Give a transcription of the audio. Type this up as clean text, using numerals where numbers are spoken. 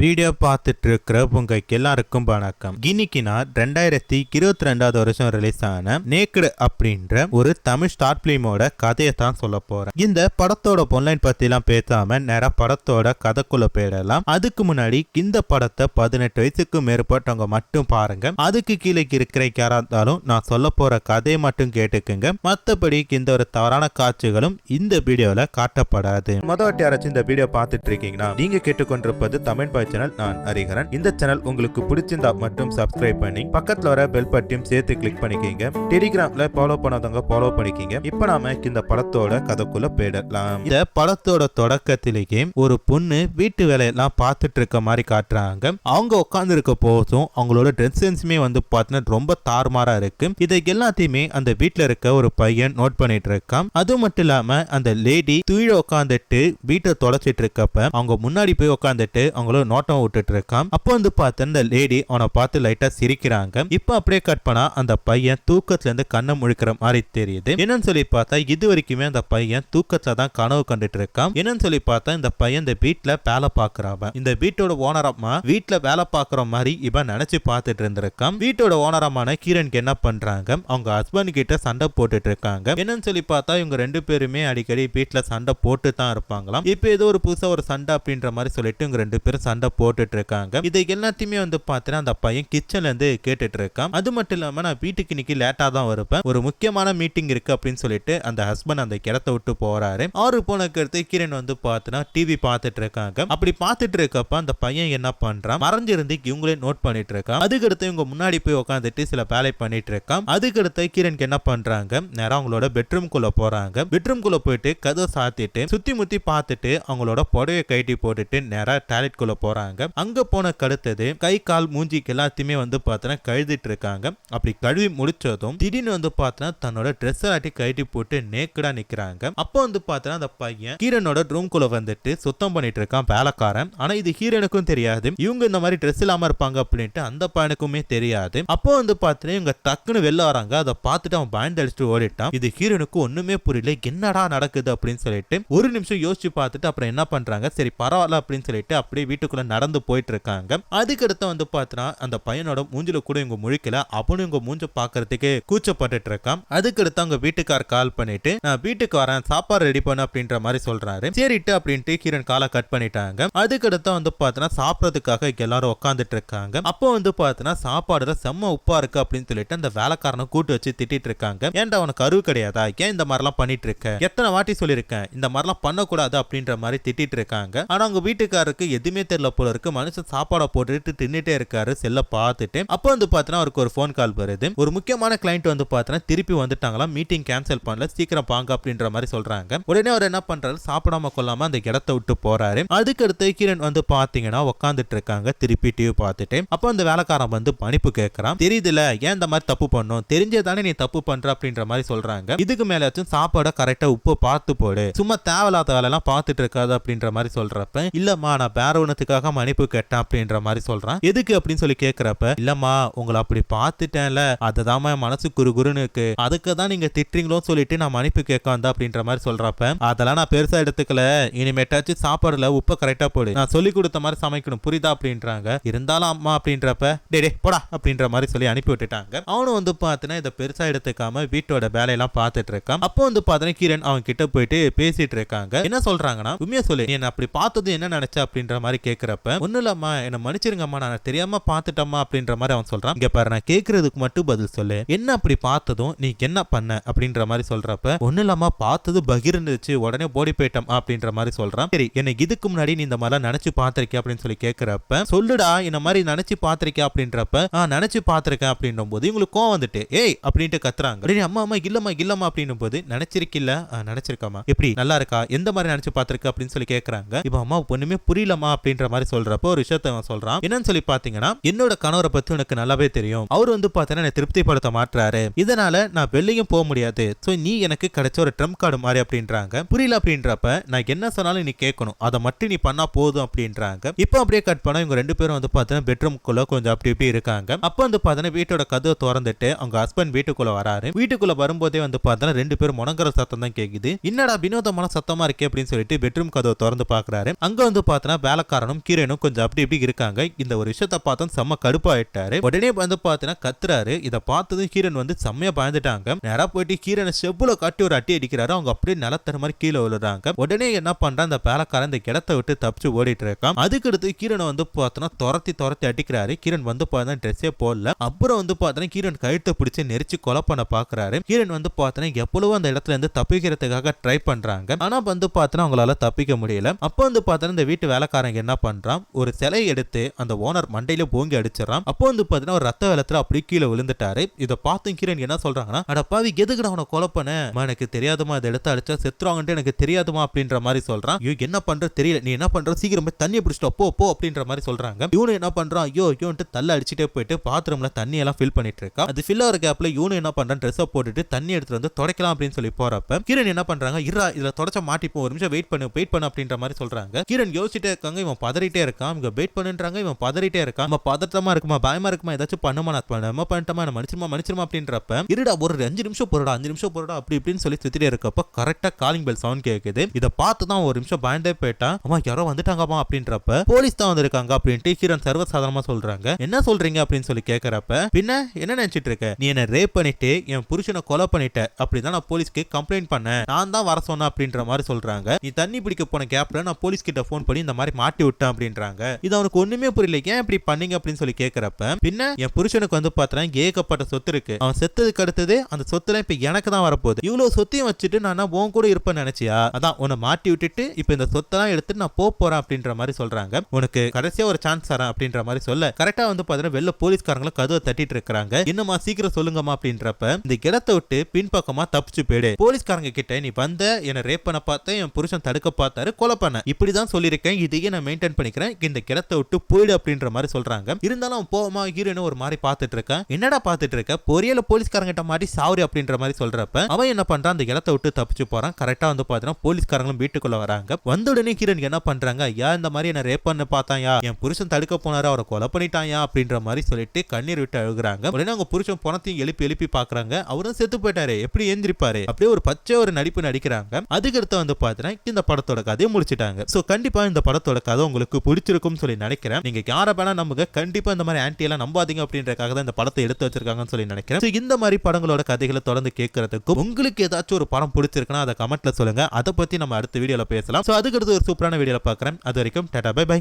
Video பார்த்துட்டு இருக்கிற உங்க எல்லாருக்கும் வணக்கம். இன்னைக்கு நான் 2022 வருஷம் ரிலீஸ் ஆன நேக்கடு அப்படின்ற ஒரு தமிழ் ஷார்ட் பிலிமோட கதையை தான் சொல்ல போறேன். இந்த படத்தோட பொன்லைன் பத்தி எல்லாம் பேசாம நேரா படத்தோட கதைக்குள்ள போயிடலாம். அதுக்கு முன்னாடி இந்த படத்தை 18 வயசுக்கு மேற்பட்டவங்க மட்டும் பாருங்க. அதுக்கு கீழே இருக்கிற யாரா இருந்தாலும் நான் சொல்ல போற கதையை மட்டும் கேட்டுக்குங்க. மற்றபடி இந்த ஒரு தவறான காட்சிகளும் இந்த வீடியோல காட்டப்படாது. முதல் யாராச்சும் இந்த வீடியோ பார்த்துட்டு இருக்கீங்கன்னா நீங்க கேட்டுக்கொண்டிருப்பது தமிழ் சேனல். நான் ஹரிஹரன். இந்த சேனல் உங்களுக்கு பிடிச்சிருந்தா மட்டும் சப்ஸ்கிரைப் பண்ணி பக்கத்துல வர பெல் பட்டியும் சேர்த்து கிளிக் பண்ணிக்கீங்க. டெலிகிராம்ல ஃபாலோ பண்ணாதவங்க ஃபாலோ பண்ணிக்கீங்க. இப்ப நாம இந்த படத்தோட கதைக்குள்ள போயிடலாம். இந்த படத்தோட தொடக்கத்திலேயே ஒரு பொண்ணு வீட்டு வேலையெல்லாம் பார்த்துட்டு இருக்க மாதிரி காட்டுறாங்க. அவங்க உட்கார்ந்து இருக்க போதும் அவங்களோட ட்ரெஸ் சென்ஸுமே பார்த்தீங்கன்னா ரொம்ப தாறுமாறா இருக்கு. இதை எல்லாத்தையுமே அந்த வீட்டுல இருக்க ஒரு பையன் நோட் பண்ணிட்டு இருக்கான். அது மட்டும் இல்லாம அந்த லேடி கீழே உட்காந்துட்டு வீட்டை தொலைச்சிட்டு இருக்கப்ப அவங்க முன்னாடி போய் உட்காந்துட்டு அவங்களோட நோட்டம் விட்டுட்டு இருக்கான். அப்போ பார்த்து அந்த லேடி அவனை பார்த்து லைட்டா சிரிக்கிறாங்க. இப்ப அப்படியே கட் பண்ணா அந்த பையன் தூக்கத்துல இருந்து கண்ணை முழிக்கிற மாதிரி தெரியுது. என்னன்னு சொல்லி பார்த்தா இது வரைக்குமே அந்த பையன் தூக்கத்துல தான் கனவு கண்டுட்டு இருக்கான். என்னன்னு சொல்லி பார்த்தா இந்த பையன் இந்த வீட்டுல வேலை பாக்குறான். இந்த வீட்டோட ஓனர் அம்மா வீட்டுல வேலை பாக்குற மாதிரி இவன் நினைச்சு பார்த்துட்டு இருந்திருக்கான். வீட்டோட ஓனரமான கீரனுக்கு என்ன பண்றாங்க, அவங்க ஹஸ்பண்ட் கிட்ட சண்டை போட்டுட்டு இருக்காங்க. என்னன்னு சொல்லி பார்த்தா இவங்க ரெண்டு பேருமே அடிக்கடி வீட்டுல சண்டை போட்டு தான் இருப்பாங்களாம். இப்ப ஏதோ ஒரு புதுசா ஒரு சண்டை அப்படின்ற மாதிரி சொல்லிட்டு இவங்க ரெண்டு பேரும் சண்டை போட்டுட்டு இருக்காங்க. இதை எல்லாத்தையுமே பார்த்தீங்கன்னா அந்த பையன் கிச்சன்ல இருந்து கேட்டுட்டு இருக்கான். அது மட்டும் இல்லாம நான் வீட்டுக்கு இன்னைக்கு லேட்டா தான் வருவேன், ஒரு முக்கியமான மீட்டிங் இருக்கு அப்படின்னு சொல்லிட்டு அந்த ஹஸ்பண்ட் அந்த இடத்த விட்டு போறாரு. ஆறு போனக்கு அடுத்து கிரண் பார்த்தீங்கன்னா டிவி பார்த்துட்டு இருக்காங்க. அப்படி பார்த்துட்டு இருக்கப்ப அந்த பையன் என்ன பண்றான், மறைஞ்சிருந்து இவங்களே நோட் பண்ணிட்டு இருக்கான். அதுக்கு அடுத்து இவங்க முன்னாடி போய் உட்காந்துட்டு சில வேலை பண்ணிட்டு இருக்கான். அதுக்கு அடுத்து கிரணுக்கு என்ன பண்றாங்க, நேரம் அவங்களோட பெட்ரூம் குள்ள போறாங்க. பெட்ரூம் குள்ள போயிட்டு கதவை சாத்திட்டு சுத்தி முத்தி பார்த்துட்டு அவங்களோட புடவையை கைட்டி போட்டுட்டு நேரா டாய்லெட் குள்ள போறாங்க. அங்க போன கடுத்தது கை கால் மூஞ்சிக்கு எல்லாத்தையுமே பார்த்தீங்கன்னா கழுதிட்டு இருக்காங்க. அப்படி கழுவி முடிச்சதும் திடீர்னு பார்த்தீங்கன்னா தன்னோட ட்ரெஸ் எல்லாட்டி கழட்டி போட்டு நேக்கடா நிக்கிறாங்க. அப்போ பார்த்தீங்கன்னா அந்த பையன் ஹீரோனோட ரூம் குள்ள வந்துட்டு சுத்தம் பண்ணிட்டு இருக்கான் வேலைக்காரன். ஆனா இது ஹீரோனுக்கும் தெரியாது, இவங்க இந்த மாதிரி ட்ரெஸ் இல்லாம இருப்பாங்க அப்படின்ட்டு அந்த பையனுக்குமே தெரியாது. அப்போ பார்த்தீங்கன்னா இவங்க டக்குன்னு வெளில வராங்க. அதை பார்த்துட்டு அவன் பயந்து அடிச்சுட்டு ஓடிட்டான். இது ஹீரோனுக்கு ஒண்ணுமே புரியல, என்னடா நடக்குது அப்படின்னு சொல்லிட்டு ஒரு நிமிஷம் யோசிச்சு பார்த்துட்டு அப்புறம் என்ன பண்றாங்க, சரி பரவாயில்ல அப்படின்னு சொல்லிட்டு அப்படியே வீட்டுக்குள்ள நடந்து போயிட்டு இருக்காங்க. அதுக்கடுத்து பார்த்தா அந்த பையனோட மூஞ்சில கூட இவங்க முழிக்கல, அவனும் இவங்க மூஞ்ச பாக்குறதுக்கு கூச்சப்பட்டு இருக்கான். அதுக்கடுத்து அவங்க வீட்டுக்கார கால் பண்ணிட்டு நான் வீட்டுக்கு வரேன் சாப்பாடு ரெடி பண்ண அப்படின்ற மாதிரி சொல்றாரு. சரிட்டு அப்படின்ட்டு கிரண் காலை கட் பண்ணிட்டாங்க. அதுக்கடுத்து பார்த்தா சாப்பிடறதுக்காக எல்லாரும் உட்காந்துட்டு இருக்காங்க. அப்போ பார்த்தா சாப்பாடுல செம்ம உப்பா இருக்கு அப்படின்னு சொல்லிட்டு அந்த வேலைக்காரனை கூட்டு வச்சு திட்டிட்டு இருக்காங்க. ஏன்டா உனக்கு அறிவு கிடையாதா, ஏன் இந்த மாதிரிலாம் பண்ணிட்டு இருக்க, எத்தனை வாட்டி சொல்லியிருக்கேன் இந்த மாதிரிலாம் பண்ணக்கூடாது அப்படின்ற மாதிரி திட்டிட்டு இருக்காங்க. ஆனா அவங்க வீட்டுக்காரருக்கு எதுவுமே தெரியல போல இருக்கு. மனுஷன் சாப்பாடை போட்டுட்டு தின்னுட்டே இருக்காரு செல்ல பார்த்துட்டு. அப்போ பார்த்தா அவருக்கு ஒரு போன் கால் வருது. ஒரு முக்கியமான கிளைண்ட் பார்த்தா திருப்பி வந்துட்டாங்களாம், மீட்டிங் கேன்சல் பண்ணல, சீக்கிரம் பாங்க அப்படின்ற மாதிரி சொல்றாங்க. உடனே அவர் என்ன பண்றாரு, சாப்பிடாம கொள்ளாம அந்த இடத்தை விட்டு போறாரு. அதுக்கடுத்து கிரண் பாத்தீங்கன்னா உட்காந்துட்டு இருக்காங்க திருப்பி டிவி பார்த்துட்டு. அப்போ அந்த வேலைக்காரன் மன்னிப்பு கேட்கறான். தெரியுதுல ஏன் இந்த மாதிரி தப்பு பண்ணும், தெரிஞ்சதானே நீ தப்பு பண்ற அப்படின்ற மாதிரி சொல்றாங்க. இதுக்கு மேலாச்சும் சாப்பாட கரெக்டா உப்பு பார்த்து போடு, சும்மா தேவையில்லாத வேலை எல்லாம் பார்த்துட்டு இருக்காது அப்படின்ற மாதிரி சொல்றப்ப இல்லம்மா நான் வேற ஒண்ணுத்துக்காக மன்னிப்பு கேட்டேன் அப்படின்ற மாதிரி சொல்றான். எதுக்கு அப்படின்னு சொல்லி கேட்கறப்ப இல்லம்மா உங்களை அப்படி பார்த்துட்டேன்ல அதுதான் மனசு குறுகுறுன்னு இருக்கு, அதுக்கு தான் நீங்க திட்டுறீங்களோன்னு சொல்லிட்டு நான் மன்னிப்பு கேட்க வந்தேன் அப்படின்ற மாதிரி சொல்றப்ப அதெல்லாம் நான் பெருசா எடுத்துக்கல, இனிமேட்டாச்சும் சாப்பாடுல உப்பை கரெக்டா போடு, நான் சொல்லி கொடுத்த மாதிரி சமைக்கணும் புரியுதா அப்படின்றாங்க. இருந்தாலும் அம்மா அப்படின்றப்ப டே போடா அப்படின்ற மாதிரி சொல்லி அனுப்பி விட்டுட்டாங்க. அவனும் பார்த்தீங்கன்னா இதை பெருசா எடுத்துக்காம வீட்டோட வேலையெல்லாம் பார்த்துட்டு இருக்கான். அப்போ பார்த்தீங்கன்னா கிரண் அவன் கிட்ட போயிட்டு பேசிட்டு இருக்காங்க. என்ன சொல்றாங்கன்னா உண்மையா சொல்லு, நீ அப்படி பார்த்தது என்ன நினைச்ச அப்படின்ற மாதிரி கேட்கிறப்ப ஒண்ணு இல்லம்மா என்ன மன்னிச்சிருங்கம்மா நான் தெரியாம பார்த்துட்டம்மா அப்படின்ற மாதிரி அவன் சொல்றான். இங்க பாரு நான் கேட்கறதுக்கு மட்டும் பதில் சொல்லு, என்ன அப்படி பார்த்ததும் நீ என்ன பண்ண அப்படின்ற மாதிரி சொல்றப்ப ஒண்ணு இல்லாம பார்த்தது பகிர் இருந்துச்சு உடனே போடி போயிட்டோம் அப்படின்ற மாதிரி சொல்றான். சரி என்ன இதுக்கு முன்னாடி நீ இந்த மாதிரி நினைச்சு பார்த்திருக்கிய அப்படின்னு சொல்லி கேட்கிறப்ப சொல்லுடா இந்த மாதிரி நினைச்சு பார்த்திருக்கியா அப்படின்றப்ப நினைச்சு பார்த்திருக்கேன் அப்படின்னும் போது இவங்களுக்கு கோவம் வந்துட்டு ஏய் அப்படின்ட்டு கத்துறாங்க. அம்மா அம்மா இல்லம்மா அப்படின்னும் போது நினைச்சிருக்கில்ல, நினைச்சிருக்காமா எப்படி நல்லா இருக்கா, எந்த மாதிரி நினைச்சு பார்த்திருக்க அப்படின்னு சொல்லி கேட்கறாங்க. இப்ப அம்மா ஒண்ணுமே புரியலமா அப்படின்ற மாதிரி சொல்றப்போ ஒரு விஷயத்த சொல்றான். என்னன்னு சொல்லி பாத்தீங்கன்னா என்னோட கணவரை பத்தி உனக்கு நல்லாவே தெரியும், அவர் பாத்தீங்கன்னா திருப்திப்படுத்த மாட்டாரு, இதனால நான் வெளியும் போக முடியாது, சோ நீ எனக்கு கிடைச்ச ஒரு ட்ரம்ப் கார்டு மாதிரி அப்படின்றாங்க. புரியல அப்படின்றப்ப நான் என்ன சொன்னாலும் நீ கேட்கணும், அதை மட்டும் நீ பண்ணா போதும் அப்படின்றாங்க. இப்போ அப்படியே கட் பண்ணா இவங்க ரெண்டு பேரும் பாத்தீங்கன்னா பெட்ரூம்குள்ள கொஞ்சம் அப்படி இப்படி இருக்காங்க. அப்போ பாத்தீங்கன்னா வீட்டோட கதவை திறந்துட்டு அவங்க ஹஸ்பண்ட் வீட்டுக்குள்ள வராரு. வீட்டுக்குள்ள வரும்போதே பாத்தீங்கன்னா ரெண்டு பேரும் முணங்குற சத்தம் தான் கேக்குது. என்னடா வினோதமான சத்தமா இருக்கே அப்படின்னு சொல்லிட்டு பெட்ரூம் கதவை திறந்து பாக்குறாரு. அங்க பாத்தீங்கன்னா வேலைக்காரனும் ஹீரோனும் கொஞ்சம் அப்படி இப்படி இருக்காங்க. இந்த ஒரு விஷயத்த பார்த்தோம் செம்ம கடுப்பாயிட்டாரு. உடனே வந்து பாத்தீங்கன்னா கத்துறாரு. இதை பார்த்ததும் ஹீரோன் வந்து செம்மையா பயந்துட்டாங்க. நேரா போயிட்டு ஹீரோனை செப்புல காட்டி ஒரு அட்டி அடிக்கிறாரு. அவங்க அப்படியே நிலத்தர மாதிரி கீழே விழுறாங்க. உடனே என்ன பண்றான் அந்த பேலக்காரன் இந்த இடத்தை விட்டு தப்பிச்சு ஓடிட்டு இருக்கான். அதுக்கடுத்து ஹீரோனை வந்து பார்த்தோன்னா துரத்தி அடிக்கிறாரு. ஹீரோன் வந்து பார்த்தா ட்ரெஸ்ஸே போடல. அப்புறம் வந்து பார்த்தோன்னா ஹீரோன் கழுத்தை பிடிச்சி நெரிச்சு கொலை பண்ண பாக்குறாரு. ஹீரோன் வந்து பார்த்தோன்னா எவ்வளவோ அந்த இடத்துல இருந்து தப்பிக்கிறதுக்காக ட்ரை பண்றாங்க. ஆனா வந்து பார்த்தோன்னா அவங்களால தப்பிக்க முடியல. அப்போ வந்து பார்த்தோன்னா இந்த வீட்டு வேலைக்காரங்க என்ன பண்றான், ஒரு சிலை எடுத்து அந்த ஓனர் மண்டையில போங்கி அடிச்சிடறான். அப்போ வந்து பார்த்தோன்னா ஒரு ரத்த வெள்ளத்துல அப்படியே கீழே விழுந்துட்டாரு. இதை பார்த்து ஹீரோன் என்ன சொல்றாங்கன்னா, அட பாவி எதுக்கு அவனை கொலை பண்ண, எனக்கு தெரியாதுமா, இதை எடுத்து அடிச்சா செத்துருவாங்கன்ட்டு எனக்கு தெரியாதுமா அப்படின்ற மாதிரி சொல்றான். ஐயோ என்ன பண்ற தெரியல, நீ என்ன பண்ற சீக்கிரம் போய் தண்ணியை பிடிச்சிட்டு போ அப்படின்ற மாதிரி சொல்றாங்க. இவனு என்ன பண்றான், ஐயோன்ட்டு தள்ள அடிச்சுட்டே போயிட்டு பாத்ரூம்ல தண்ணி எல்லாம் ஃபில் பண்ணிட்டு இருக்கா. அது ஃபில் ஆகிற கேப்ல இவனு என்ன பண்றான், ட்ரெஸ்ஸை போட்டுட்டு தண்ணி எடுத்துட்டு வந்து துடைக்கலாம் அப்படின்னு சொல்லி போறப்ப கிரண் என்ன பண்றாங்க, இருடா இதுல தொடச்ச மாட்டிப்போம், ஒரு நிமிஷம் வெயிட் பண்ணு அப்படின்ற மாதிரி சொல்றாங்க. கிரண் யோசிச்சுட்டே இருக்காங்க. இவன் பதறிட்டே இருக்கான். இவங்க வெயிட் பண்ணுன்றாங்க. இவன் பதறிட்டே இருக்கான். நம்ம பதட்டமா இருக்குமா, பயமா இருக்குமா, ஏதாச்சும் பண்ணுமா, நம்ம பண்ணிட்டோமா, மன்னிச்சிருமா அப்படின்றப்ப இருடா ஒரு 5 நிமிஷம் போறடா அப்படி இப்படின்னு சொல்லி சுத்திட்டே இருக்கப்ப கரெக்டா காலிங் பெல் சவுண்ட் கேக்குது. இதை பார்த்து தான் ஒரு நிமிஷம் பயந்தே போயிட்டான். அம்மா யாரோ வந்துட்டாங்கம்மா அப்படின்றப்ப போலீஸ் தான் வந்திருக்காங்க அப்படின்ட்டு ஹீரோன் சர்வசாதாரணமா சொல்றாங்க. என்ன சொல்றீங்க அப்படின்னு சொல்லி கேட்கறப்ப, பின்ன என்ன நினைச்சிட்டு இருக்க, நீ என்ன ரேப் பண்ணிட்டு என் புருஷனை கொலை பண்ணிட்ட, அப்படிதான் நான் போலீஸ்க்கு கம்ப்ளைண்ட் பண்ணேன், நான் தான் வர சொன்னேன் அப்படின்ற மாதிரி சொல்றாங்க. நீ தண்ணி பிடிக்க போன கேப்ல நான் போலீஸ் கிட்ட போன் பண்ணி இந்த மாதிரி மாட்டி விட்டேன் அப்படின்றாங்க. இது அவனுக்கு ஒண்ணுமே புரியல, ஏன் இப்படி பண்ணீங்க அப்படின்னு சொல்லி கேட்கறப்ப, பின்ன என் புருஷனுக்கு வந்து பார்த்தா ஏகப்பட்ட சொத்து இருக்கு, அவன் செத்ததுக்கு அடுத்தது அந்த சொத்துல இப்ப எனக்கு தான் வரப்போகுது, இவ்வளவு சொத்தையும் வச்சுட்டு நான் உன் கூட இருப்பேன்னு நினைச்சியா, அதான் உன்னை மாட்டி விட்டுட்டு இப்ப இந்த சொத்தெல்லாம் எடுத்து நான் போறேன் அப்படின்ற மாதிரி சொல்றாங்க. உனக்கு கடைசியா ஒரு சான்ஸ் தரேன் அப்படின்ற மாதிரி சொல்ல கரெக்டா வந்து பாத்தீங்கன்னா வெளில போலீஸ்காரங்களும் கதவை தட்டிட்டு இருக்காங்க. என்னமா சீக்கிரம் சொல்லுங்கம்மா அப்படின்றப்ப இந்த இடத்தை விட்டு பின்பக்கமா தப்பிச்சு போயிடு, போலீஸ்காரங்க கிட்ட நீ வந்த என்ன ரேப் பண்ண பார்த்தேன், என் புருஷன் தடுக்க பார்த்தாரு, கொலை பண்ண, இப்படிதான் சொல்லியிருக்கேன், இதையே நான் மெயின்டைன் பண்ணிக்கிறேன், இந்த இடத்தை விட்டு போயிடு அப்படின்ற மாதிரி சொல்றாங்க. இருந்தாலும் போமா ஹீரோயின் ஒரு மாதிரி பார்த்துட்டு இருக்கேன். என்னடா பார்த்துட்டு இருக்க, பொரியல போலீஸ்காரங்க கிட்ட மாட்டி சாவரி அப்படின்ற மாதிரி சொல்றப்ப அவன் என்ன பண்றான், அந்த இடத்தை விட்டு தப்பிச்சு போறான். கரெக்டா வந்து பாத்தீங்கன்னா போலீஸ்காரங்களும் வீட்டுக்குள்ள வராங்க. வந்த உடனே ஹீரோயின் என்ன பண்றாங்க, ஐயா இந்த மாதிரி என்ன ரேப் பண்ண பார்த்தாயா, என் புருஷன் தடுக்க போனாரு, அவரை கொலை பண்ணிட்டாயா அப்படின்ற மாதிரி சொல்லிட்டு கண்ணீர் விட்டு அழுகுறாங்க. உடனே அவங்க புருஷன் பணத்தையும் எழுப்பி பாக்குறாங்க. அவரும் செத்து போயிட்டாரு, எப்படி எந்திரிப்பாரு, அப்படியே ஒரு பச்சை ஒரு நடிப்பு நடிக்கிறாங்க. அதுக்கடுத்து வந்து பாத்தீங்கன்னா இந்த படத்தோட கதையை முடிச்சிட்டாங்க. சோ கண்டிப்பா இந்த படத்தோட கதை உங்களுக்கு பிடிச்சிருக்கும் சொல்லி நினைக்கிறேன். நீங்க யார வேணா நம்புங்க, கண்டிப்பா இந்த மாதிரி ஆன்டி எல்லாம் நம்பாதீங்க அப்படின்றக்காக தான் இந்த படத்தை எடுத்து வச்சிருக்காங்கன்னு சொல்லி நினைக்கிறேன். இந்த மாதிரி படங்களோட கதைகளை தொடர்ந்து கேட்கறதுக்கும் உங்களுக்கு ஏதாச்சும் ஒரு படம் பிடிச்சிருக்குன்னா அதை கமெண்ட்ல சொல்லுங்க. அதை பத்தி நம்ம அடுத்த வீடியோல பேசலாம். சோ அதுக்கடுத்து ஒரு சூப்பரான வீடியோல பார்க்கறேன். அது வரைக்கும் டாடா பை பை.